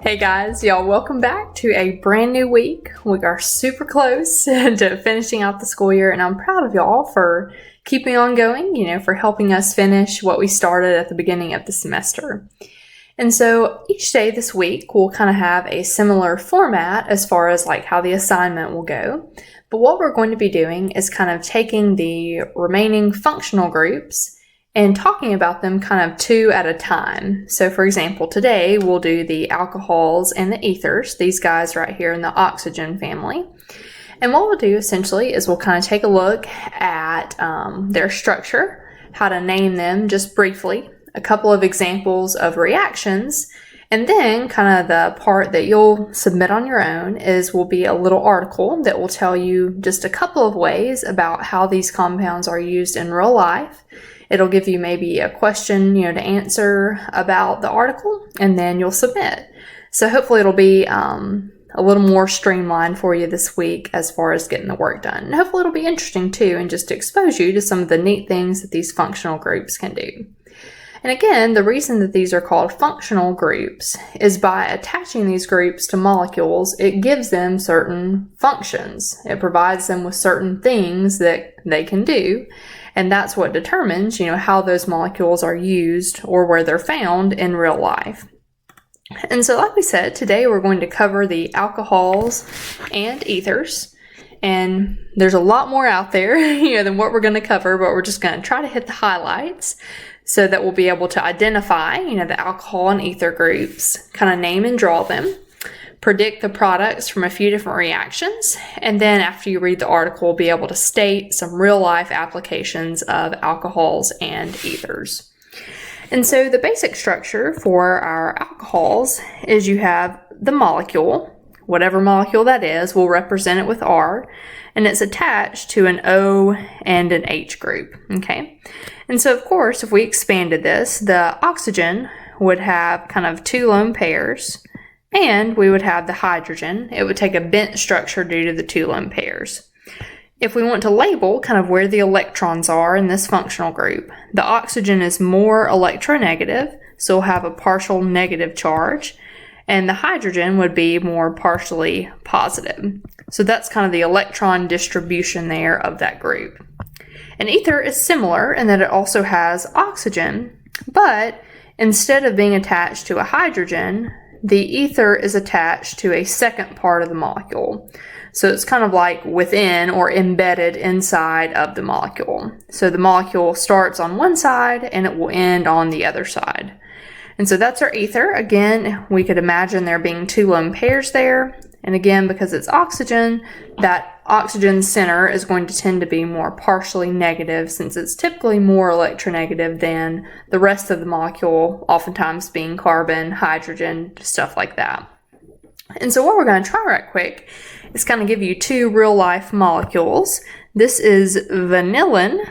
Hey guys, y'all, welcome back to a brand new week. We are super close to finishing out the school year, and I'm proud of y'all for keeping on going, for helping us finish what we started at the beginning of the semester. And so each day this week, we'll kind of have a similar format as far as like how the assignment will go. But what we're going to be doing is kind of taking the remaining functional groups and talking about them kind of two at a time. So for example, today we'll do the alcohols and the ethers, these guys right here in the oxygen family. And what we'll do essentially is we'll kind of take a look at their structure, how to name them just briefly, a couple of examples of reactions, and then kind of the part that you'll submit on your own will be a little article that will tell you just a couple of ways about how these compounds are used in real life. It'll give you maybe a question, to answer about the article, and then you'll submit. So hopefully it'll be a little more streamlined for you this week as far as getting the work done. And hopefully it'll be interesting too, and just to expose you to some of the neat things that these functional groups can do. And again, the reason that these are called functional groups is by attaching these groups to molecules, it gives them certain functions. It provides them with certain things that they can do. And that's what determines, how those molecules are used or where they're found in real life. And so like we said, today we're going to cover the alcohols and ethers. And there's a lot more out there, than what we're going to cover, but we're just going to try to hit the highlights so that we'll be able to identify, the alcohol and ether groups, kind of name and draw them, predict the products from a few different reactions, and then after you read the article, be able to state some real life applications of alcohols and ethers. And so the basic structure for our alcohols is you have the molecule, whatever molecule that is, we'll represent it with R, and it's attached to an O and an H group, okay? And so of course, if we expanded this, the oxygen would have kind of two lone pairs, and we would have the hydrogen. It would take a bent structure due to the two lone pairs. If we want to label kind of where the electrons are in this functional group, the oxygen is more electronegative, so we'll have a partial negative charge, and the hydrogen would be more partially positive. So that's kind of the electron distribution there of that group. And ether is similar in that it also has oxygen, but instead of being attached to a hydrogen, the ether is attached to a second part of the molecule. So it's kind of like within or embedded inside of the molecule. So the molecule starts on one side and it will end on the other side. And so that's our ether. Again, we could imagine there being two lone pairs there. And again, because it's oxygen, that oxygen center is going to tend to be more partially negative since it's typically more electronegative than the rest of the molecule, oftentimes being carbon, hydrogen, stuff like that. And so what we're going to try right quick is kind of give you two real life molecules. This is vanillin,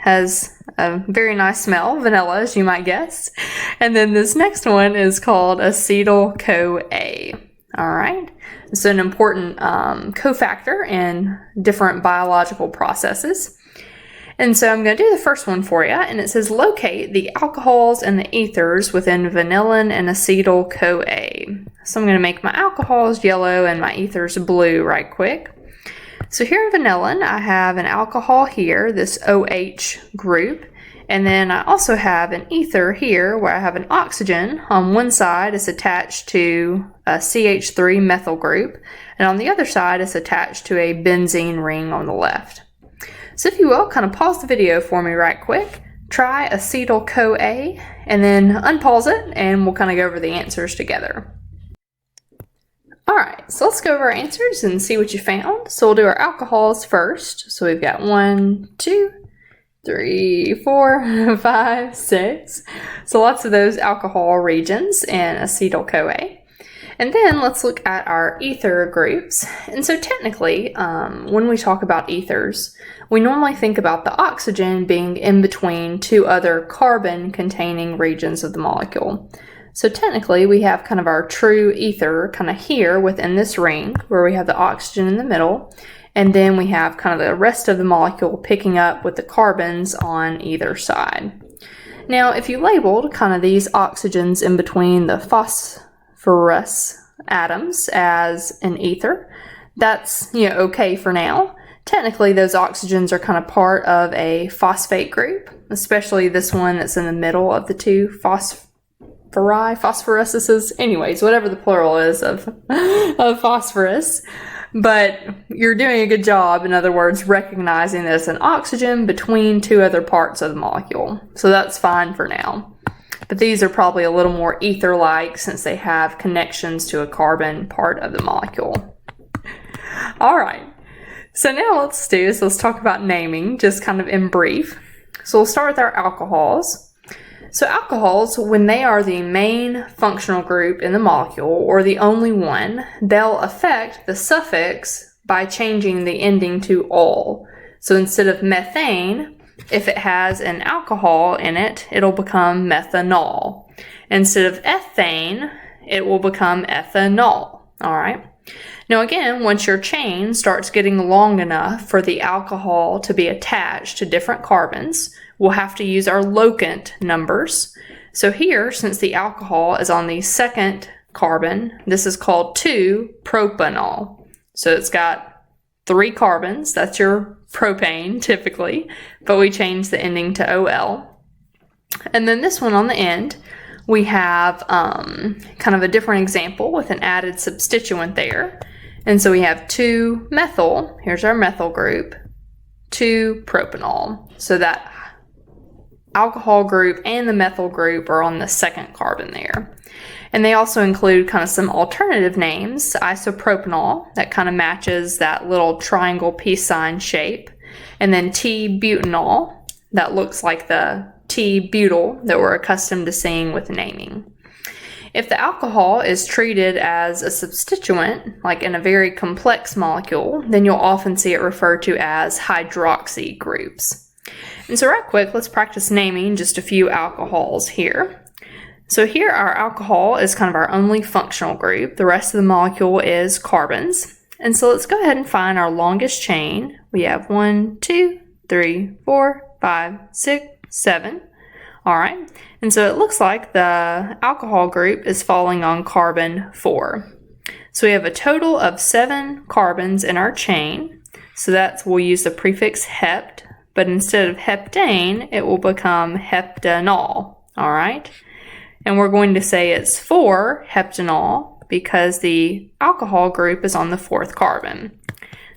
has a very nice smell, vanilla as you might guess. And then this next one is called acetyl-CoA. All right, so an important cofactor in different biological processes. And so I'm going to do the first one for you, and it says locate the alcohols and the ethers within vanillin and acetyl-CoA. So I'm going to make my alcohols yellow and my ethers blue right quick. So here in vanillin, I have an alcohol here, this OH group, and then I also have an ether here where I have an oxygen. On one side it's attached to a CH3 methyl group, and on the other side it's attached to a benzene ring on the left. So if you will, kind of pause the video for me right quick, try acetyl-CoA, and then unpause it, and we'll kind of go over the answers together. Alright, so let's go over our answers and see what you found. So we'll do our alcohols first. So we've got 1, 2, 3, 4, 5, 6. So lots of those alcohol regions in acetyl-CoA. And then let's look at our ether groups. And so technically, when we talk about ethers, we normally think about the oxygen being in between two other carbon-containing regions of the molecule. So technically, we have kind of our true ether kind of here within this ring, where we have the oxygen in the middle, and then we have kind of the rest of the molecule picking up with the carbons on either side. Now, if you labeled kind of these oxygens in between the phosphorus atoms as an ether. That's, okay for now. Technically, those oxygens are kind of part of a phosphate group, especially this one that's in the middle of the two phosphoruses. Anyways, whatever the plural is of phosphorus. But you're doing a good job, in other words, recognizing that it's an oxygen between two other parts of the molecule. So that's fine for now. But these are probably a little more ether-like since they have connections to a carbon part of the molecule. All right. So now let's talk about naming, just kind of in brief. So we'll start with our alcohols. So alcohols, when they are the main functional group in the molecule, or the only one, they'll affect the suffix by changing the ending to -ol. So instead of methane, if it has an alcohol in it, it'll become methanol. Instead of ethane, it will become ethanol. All right. Now again, once your chain starts getting long enough for the alcohol to be attached to different carbons, we'll have to use our locant numbers. So here, since the alcohol is on the second carbon, this is called 2-propanol. So it's got 3 carbons, that's your propane typically, but we change the ending to OL. And then this one on the end, we have kind of a different example with an added substituent there. And so we have 2-methyl, here's our methyl group, 2-propanol. So that alcohol group and the methyl group are on the second carbon there. And they also include kind of some alternative names, isopropanol, that kind of matches that little triangle peace sign shape. And then T-butanol, that looks like the T-butyl that we're accustomed to seeing with naming. If the alcohol is treated as a substituent, like in a very complex molecule, then you'll often see it referred to as hydroxy groups. And so right quick, let's practice naming just a few alcohols here. So here our alcohol is kind of our only functional group. The rest of the molecule is carbons. And so let's go ahead and find our longest chain. We have 1, 2, 3, 4, 5, 6, 7. All right. And so it looks like the alcohol group is falling on carbon 4. So we have a total of 7 carbons in our chain. So we'll use the prefix hept, but instead of heptane, it will become heptanol. All right. And we're going to say it's 4-heptanol because the alcohol group is on the 4th carbon.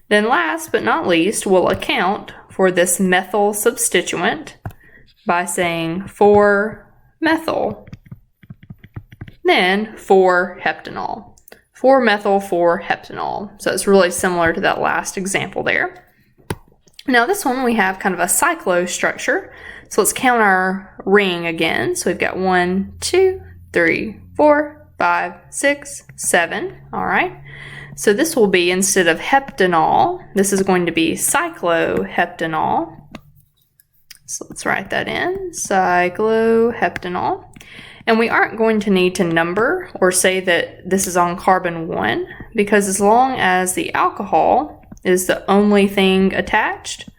Then last but not least, we'll account for this methyl substituent by saying 4-methyl, then 4-heptanol. 4-methyl, 4-heptanol. So it's really similar to that last example there. Now this one we have kind of a cyclo structure. So let's count our ring again. So we've got 1, 2, 3, 4, 5, 6, 7. All right. So this will be, instead of heptanol, this is going to be cycloheptanol. So let's write that in, cycloheptanol. And we aren't going to need to number or say that this is on carbon 1, because as long as the alcohol is the only thing attached,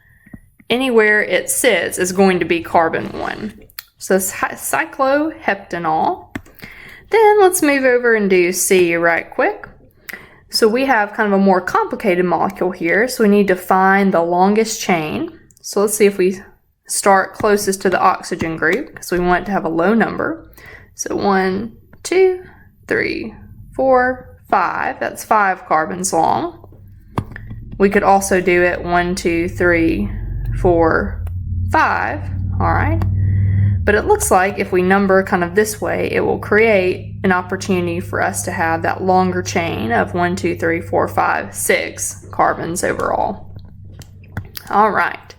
anywhere it sits is going to be carbon 1. So cycloheptanol. Then let's move over and do C right quick. So we have kind of a more complicated molecule here, so we need to find the longest chain. So let's see if we start closest to the oxygen group, because we want it to have a low number. So 1, 2, 3, 4, 5. That's 5 carbons long. We could also do it 1, 2, 3, 4, 5. All right. But it looks like if we number kind of this way, it will create an opportunity for us to have that longer chain of 1, 2, 3, 4, 5, 6 carbons overall. All right.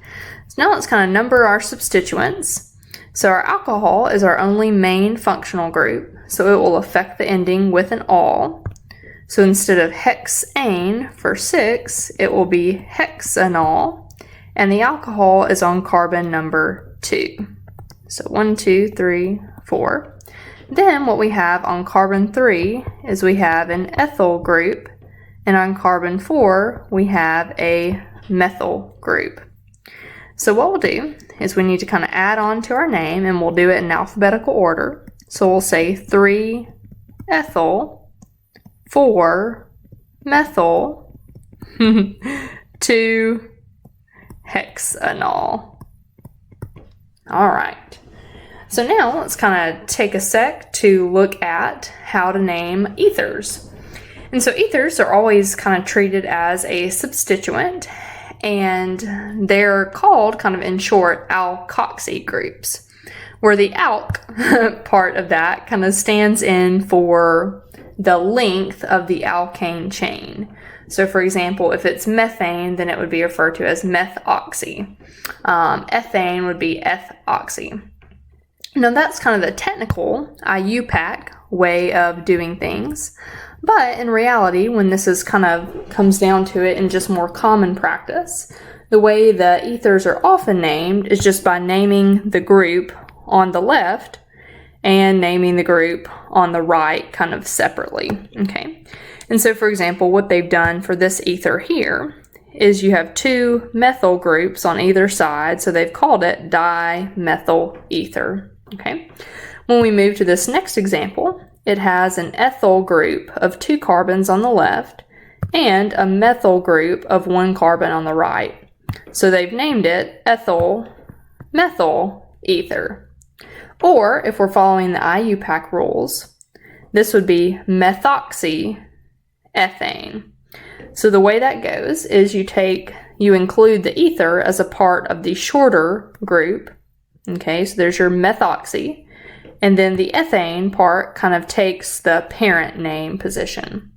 So now let's kind of number our substituents. So our alcohol is our only main functional group, so it will affect the ending with an -ol. So instead of hexane for 6, it will be hexanol, and the alcohol is on carbon number 2. So 1, 2, 3, 4. Then what we have on carbon 3 is we have an ethyl group, and on carbon 4 we have a methyl group. So what we'll do is we need to kind of add on to our name, and we'll do it in alphabetical order. So we'll say 3-ethyl 4-methyl 2-hexanol. All right. So now let's kind of take a sec to look at how to name ethers. And so ethers are always kind of treated as a substituent, and they're called kind of in short alkoxy groups, where the alk part of that kind of stands in for the length of the alkane chain. So for example, if it's methane, then it would be referred to as methoxy. Ethane would be ethoxy. Now that's kind of the technical IUPAC way of doing things. But in reality, when this is kind of comes down to it in just more common practice, the way the ethers are often named is just by naming the group on the left and naming the group on the right kind of separately. Okay. And so for example, what they've done for this ether here is you have 2 methyl groups on either side, so they've called it dimethyl ether. Okay. When we move to this next example, it has an ethyl group of 2 carbons on the left and a methyl group of 1 carbon on the right. So they've named it ethyl-methyl ether. Or if we're following the IUPAC rules, this would be methoxy ethane. So the way that goes is you include the ether as a part of the shorter group. Okay, so there's your methoxy. And then the ethane part kind of takes the parent name position.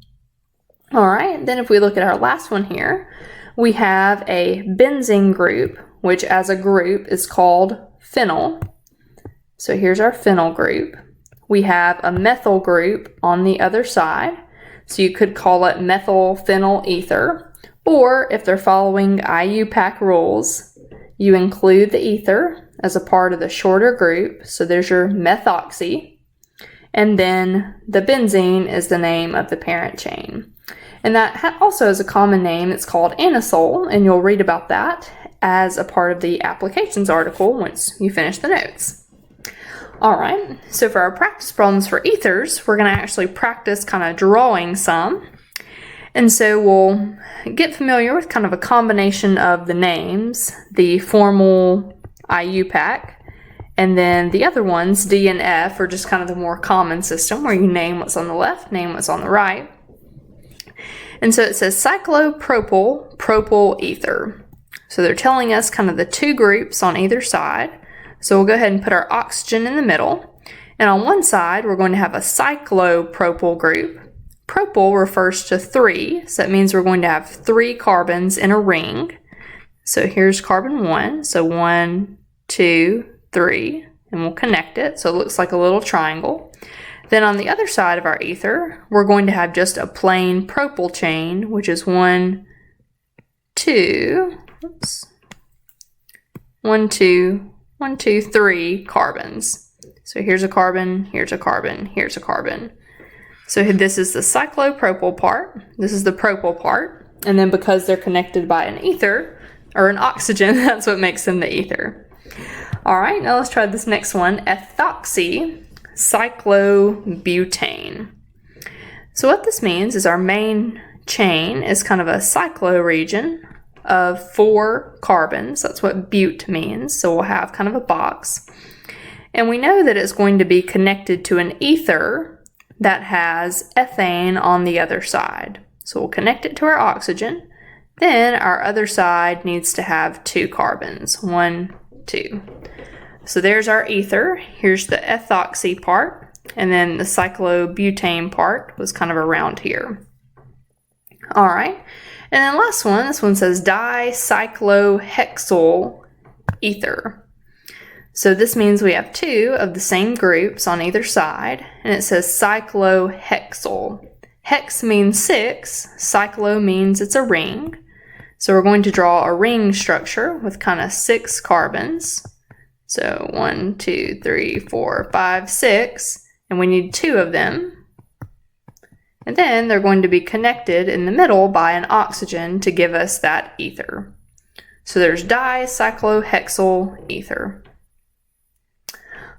All right, then if we look at our last one here, we have a benzene group, which as a group is called phenyl. So here's our phenyl group. We have a methyl group on the other side. So you could call it methyl phenyl ether. Or if they're following IUPAC rules, you include the ether as a part of the shorter group. So there's your methoxy. And then the benzene is the name of the parent chain. And that also has a common name. It's called anisole, and you'll read about that as a part of the applications article once you finish the notes. All right, so for our practice problems for ethers, we're going to actually practice kind of drawing some. And so we'll get familiar with kind of a combination of the names, the formal IUPAC, and then the other ones, D and F, are just kind of the more common system where you name what's on the left, name what's on the right. And so it says cyclopropyl ether. So they're telling us kind of the 2 groups on either side. So we'll go ahead and put our oxygen in the middle. And on one side, we're going to have a cyclopropyl group. Propyl refers to 3, so that means we're going to have 3 carbons in a ring. So here's carbon 1, so 1, 2, 3, and we'll connect it so it looks like a little triangle. Then on the other side of our ether, we're going to have just a plain propyl chain, which is 1, 2, 3 carbons. So here's a carbon, here's a carbon, here's a carbon. So this is the cyclopropyl part, this is the propyl part, and then because they're connected by an ether, or an oxygen, that's what makes them the ether. All right, now let's try this next one, ethoxy Cyclo Butane. So what this means is our main chain is kind of a cyclo region of 4 carbons. That's what bute means. So we'll have kind of a box. And we know that it's going to be connected to an ether that has ethane on the other side. So we'll connect it to our oxygen. Then our other side needs to have 2 carbons. 1, 2. So there's our ether. Here's the ethoxy part. And then the cyclobutane part was kind of around here. All right. And then last one, this one says dicyclohexyl ether. So this means we have 2 of the same groups on either side. And it says cyclohexyl. Hex means 6. Cyclo means it's a ring. So we're going to draw a ring structure with kind of 6 carbons. So 1, 2, 3, 4, 5, 6. And we need 2 of them. And then they're going to be connected in the middle by an oxygen to give us that ether. So there's dicyclohexyl ether.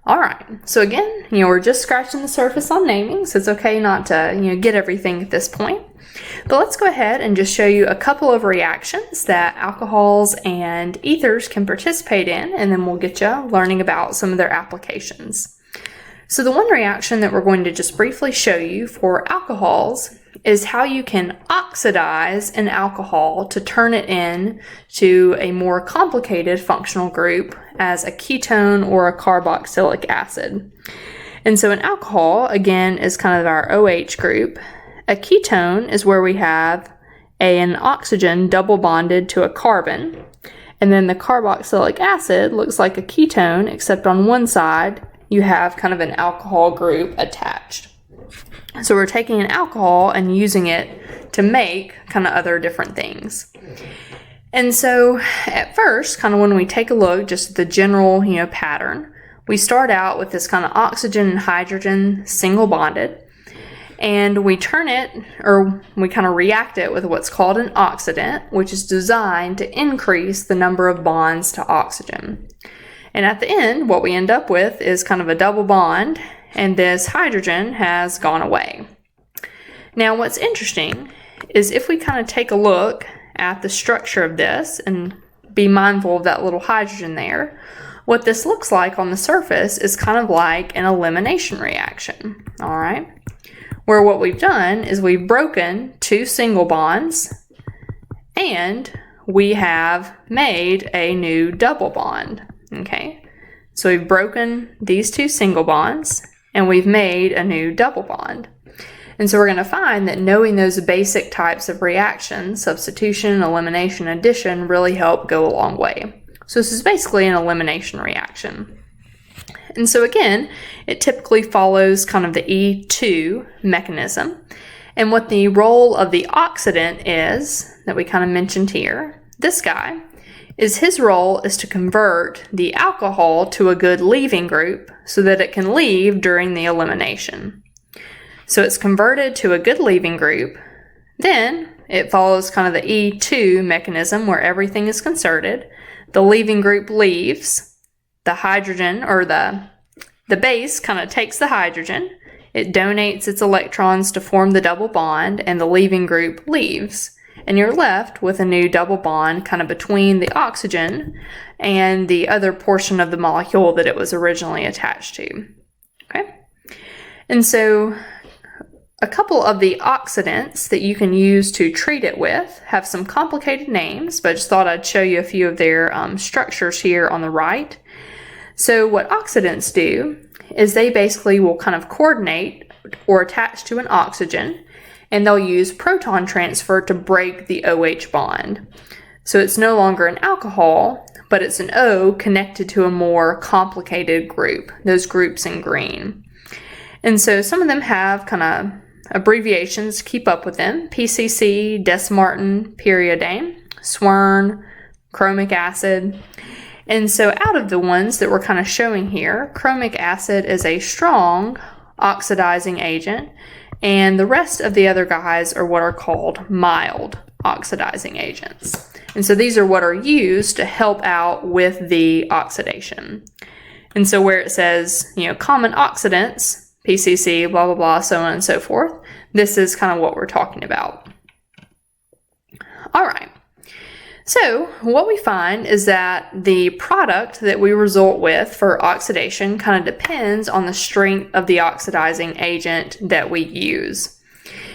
All right, so again, we're just scratching the surface on naming, so it's okay not to, get everything at this point. But let's go ahead and just show you a couple of reactions that alcohols and ethers can participate in, and then we'll get you learning about some of their applications. So the one reaction that we're going to just briefly show you for alcohols is how you can oxidize an alcohol to turn it in to a more complicated functional group as a ketone or a carboxylic acid. And so an alcohol, again, is kind of our OH group. A ketone is where we have an oxygen double bonded to a carbon. And then the carboxylic acid looks like a ketone, except on one side you have kind of an alcohol group attached. So we're taking an alcohol and using it to make kind of other different things. And so at first, kind of when we take a look, just the general, pattern, we start out with this kind of oxygen and hydrogen single bonded, and we turn it, or we kind of react it with what's called an oxidant, which is designed to increase the number of bonds to oxygen. And at the end, what we end up with is kind of a double bond, and this hydrogen has gone away. Now, what's interesting is if we kind of take a look at the structure of this and be mindful of that little hydrogen there, what this looks like on the surface is kind of like an elimination reaction, all right? Where what we've done is we've broken two single bonds and we have made a new double bond, okay? So we've broken these two single bonds and we've made a new double bond. And so we're going to find that knowing those basic types of reactions, substitution, elimination, addition, really help go a long way. So this is basically an elimination reaction. And so again, it typically follows kind of the E2 mechanism. And what the role of the oxidant is, that we kind of mentioned here, this guy, is his role is to convert the alcohol to a good leaving group so that it can leave during the elimination. So it's converted to a good leaving group. Then it follows kind of the E2 mechanism where everything is concerted. The leaving group leaves. The hydrogen, or the base, kind of takes the hydrogen. It donates its electrons to form the double bond, and the leaving group leaves. And you're left with a new double bond kind of between the oxygen and the other portion of the molecule that it was originally attached to. Okay? And so a couple of the oxidants that you can use to treat it with have some complicated names, but I just thought I'd show you a few of their structures here on the right. So what oxidants do is they basically will kind of coordinate or attach to an oxygen, and they'll use proton transfer to break the OH bond. So it's no longer an alcohol, but it's an O connected to a more complicated group, those groups in green. And so some of them have kind of abbreviations to keep up with them: PCC, desmartin, periodane, swern, chromic acid. And so out of the ones that we're kind of showing here, chromic acid is a strong oxidizing agent, and the rest of the other guys are what are called mild oxidizing agents. And so these are what are used to help out with the oxidation. And so where it says, common oxidants, PCC, blah, blah, blah, so on and so forth, this is kind of what we're talking about. All right. So what we find is that the product that we result with for oxidation kind of depends on the strength of the oxidizing agent that we use.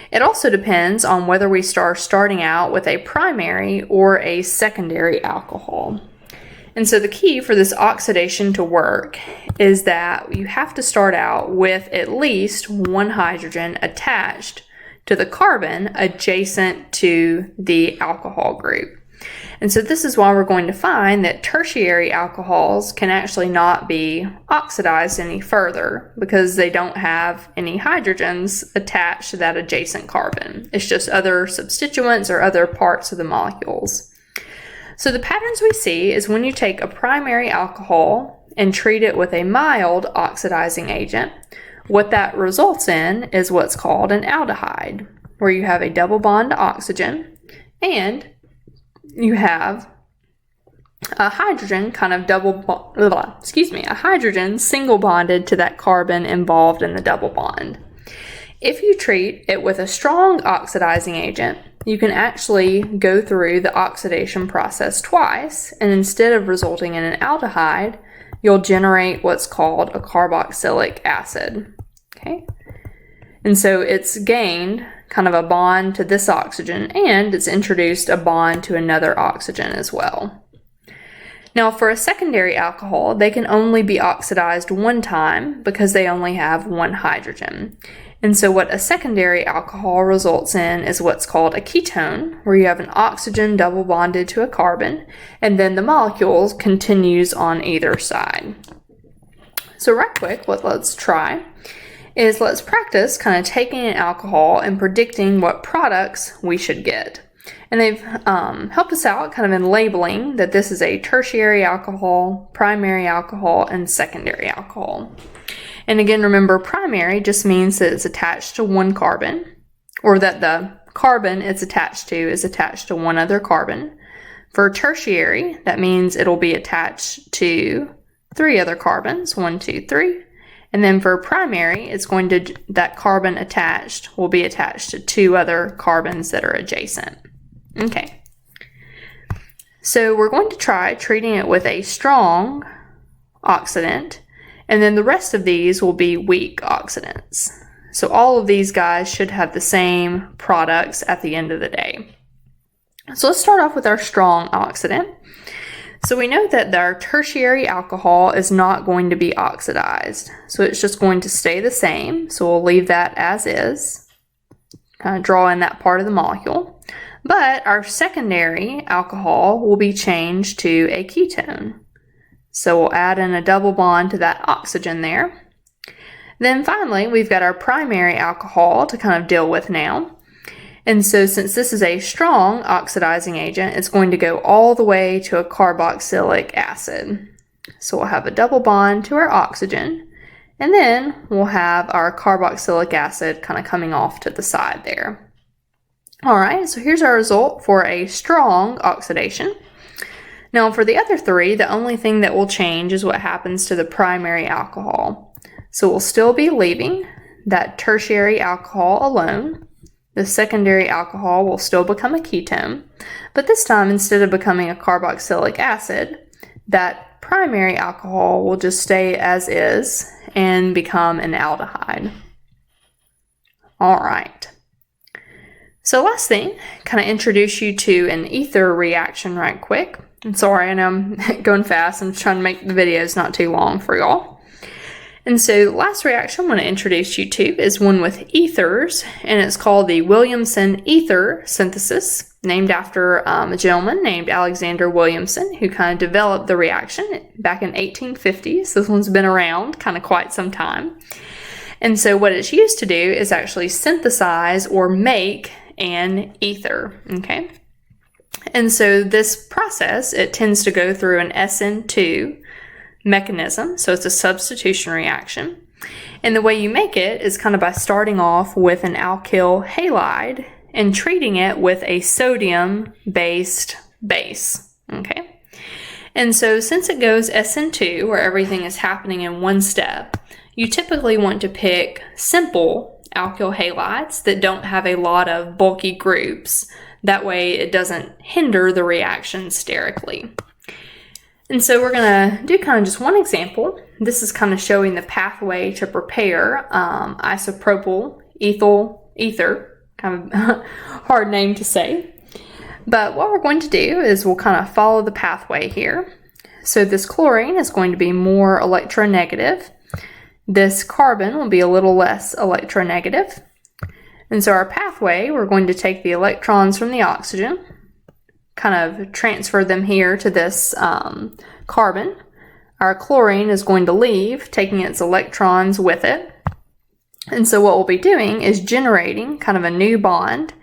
It also depends on whether we starting out with a primary or a secondary alcohol. And so the key for this oxidation to work is that you have to start out with at least one hydrogen attached to the carbon adjacent to the alcohol group. And so this is why we're going to find that tertiary alcohols can actually not be oxidized any further because they don't have any hydrogens attached to that adjacent carbon. It's just other substituents or other parts of the molecules. So the patterns we see is when you take a primary alcohol and treat it with a mild oxidizing agent, what that results in is what's called an aldehyde, where you have a double bond to oxygen and you have a hydrogen kind of a hydrogen single bonded to that carbon involved in the double bond. If you treat it with a strong oxidizing agent, you can actually go through the oxidation process twice, and instead of resulting in an aldehyde, you'll generate what's called a carboxylic acid. Okay? And so it's gained kind of a bond to this oxygen, and it's introduced a bond to another oxygen as well. Now, for a secondary alcohol, they can only be oxidized one time because they only have one hydrogen. And so what a secondary alcohol results in is what's called a ketone, where you have an oxygen double bonded to a carbon, and then the molecules continues on either side. So right quick, what let's try is let's practice kind of taking an alcohol and predicting what products we should get. And they've helped us out kind of in labeling that this is a tertiary alcohol, primary alcohol, and secondary alcohol. And again, remember, primary just means that it's attached to one carbon, or that the carbon it's attached to is attached to one other carbon. For tertiary, that means it'll be attached to 3 other carbons, 1, 2, 3. And then for primary, it's going to, that carbon attached will be attached to 2 other carbons that are adjacent. Okay, so we're going to try treating it with a strong oxidant, and then the rest of these will be weak oxidants. So all of these guys should have the same products at the end of the day. So let's start off with our strong oxidant. So we know that our tertiary alcohol is not going to be oxidized, so it's just going to stay the same. So we'll leave that as is, kind of draw in that part of the molecule. But our secondary alcohol will be changed to a ketone. So we'll add in a double bond to that oxygen there. Then finally, we've got our primary alcohol to kind of deal with now. And so since this is a strong oxidizing agent, it's going to go all the way to a carboxylic acid. So we'll have a double bond to our oxygen, and then we'll have our carboxylic acid kind of coming off to the side there. All right, so here's our result for a strong oxidation. Now for the other 3, the only thing that will change is what happens to the primary alcohol. So we'll still be leaving that tertiary alcohol alone. The secondary alcohol will still become a ketone, but this time instead of becoming a carboxylic acid, that primary alcohol will just stay as is and become an aldehyde. All right. So last thing, kind of introduce you to an ether reaction right quick. I'm sorry, I know I'm going fast. I'm trying to make the videos not too long for y'all. And so the last reaction I want to introduce you to is one with ethers, and it's called the Williamson ether synthesis, named after a gentleman named Alexander Williamson, who kind of developed the reaction back in 1850. So this one's been around kind of quite some time. And so what it's used to do is actually synthesize or make an ether, okay? And so this process, it tends to go through an SN2 mechanism, so it's a substitution reaction. And the way you make it is kind of by starting off with an alkyl halide and treating it with a sodium-based base, okay? And so since it goes SN2, where everything is happening in one step, you typically want to pick simple alkyl halides that don't have a lot of bulky groups. That way it doesn't hinder the reaction sterically. And so we're going to do kind of just one example. This is kind of showing the pathway to prepare isopropyl ethyl ether, kind of hard name to say. But what we're going to do is we'll kind of follow the pathway here. So this chlorine is going to be more electronegative. This carbon will be a little less electronegative. And so our pathway, we're going to take the electrons from the oxygen, kind of transfer them here to this carbon. Our chlorine is going to leave, taking its electrons with it. And so what we'll be doing is generating kind of a new bond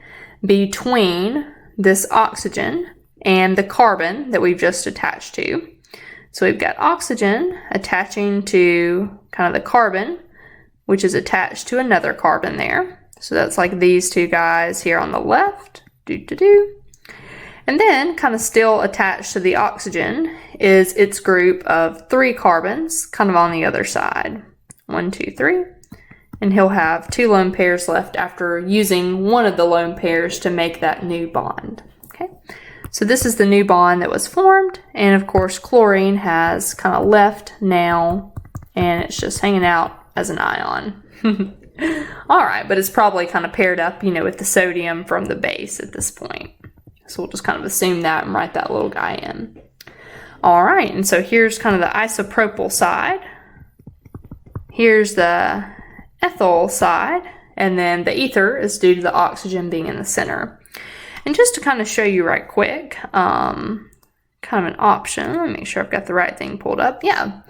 between this oxygen and the carbon that we've just attached to. So we've got oxygen attaching to kind of the carbon, which is attached to another carbon there. So that's like these two guys here on the left. And And then, kind of still attached to the oxygen, is its group of 3 carbons, kind of on the other side. 1, 2, 3. And he'll have 2 lone pairs left after using one of the lone pairs to make that new bond. Okay, so this is the new bond that was formed, and of course chlorine has kind of left now, and it's just hanging out as an ion. Alright, but it's probably kind of paired up, with the sodium from the base at this point. So we'll just kind of assume that and write that little guy in. Alright, and so here's kind of the isopropyl side. Here's the ethyl side, and then the ether is due to the oxygen being in the center. And just to kind of show you right quick, kind of an option, let me make sure I've got the right thing pulled up. Yeah.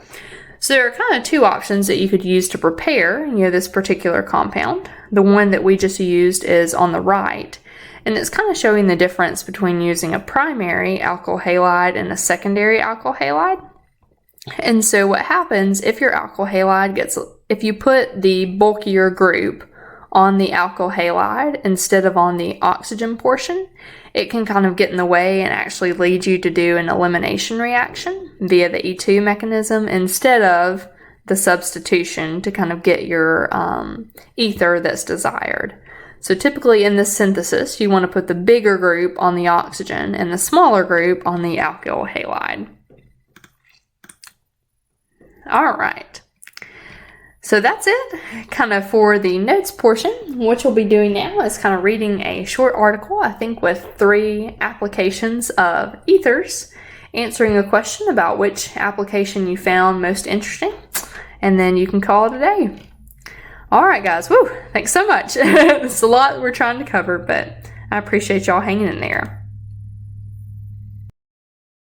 So there are kind of 2 options that you could use to prepare, this particular compound. The one that we just used is on the right, and it's kind of showing the difference between using a primary alkyl halide and a secondary alkyl halide. And so what happens if your alkyl halide if you put the bulkier group on the alkyl halide instead of on the oxygen portion, it can kind of get in the way and actually lead you to do an elimination reaction via the E2 mechanism instead of the substitution to kind of get your ether that's desired. So typically in this synthesis, you want to put the bigger group on the oxygen and the smaller group on the alkyl halide. All right. So that's it kind of for the notes portion. What you'll be doing now is kind of reading a short article, I think with 3 applications of ethers, answering a question about which application you found most interesting, and then you can call it a day. All right, guys. Woo! Thanks so much. It's a lot we're trying to cover, but I appreciate y'all hanging in there.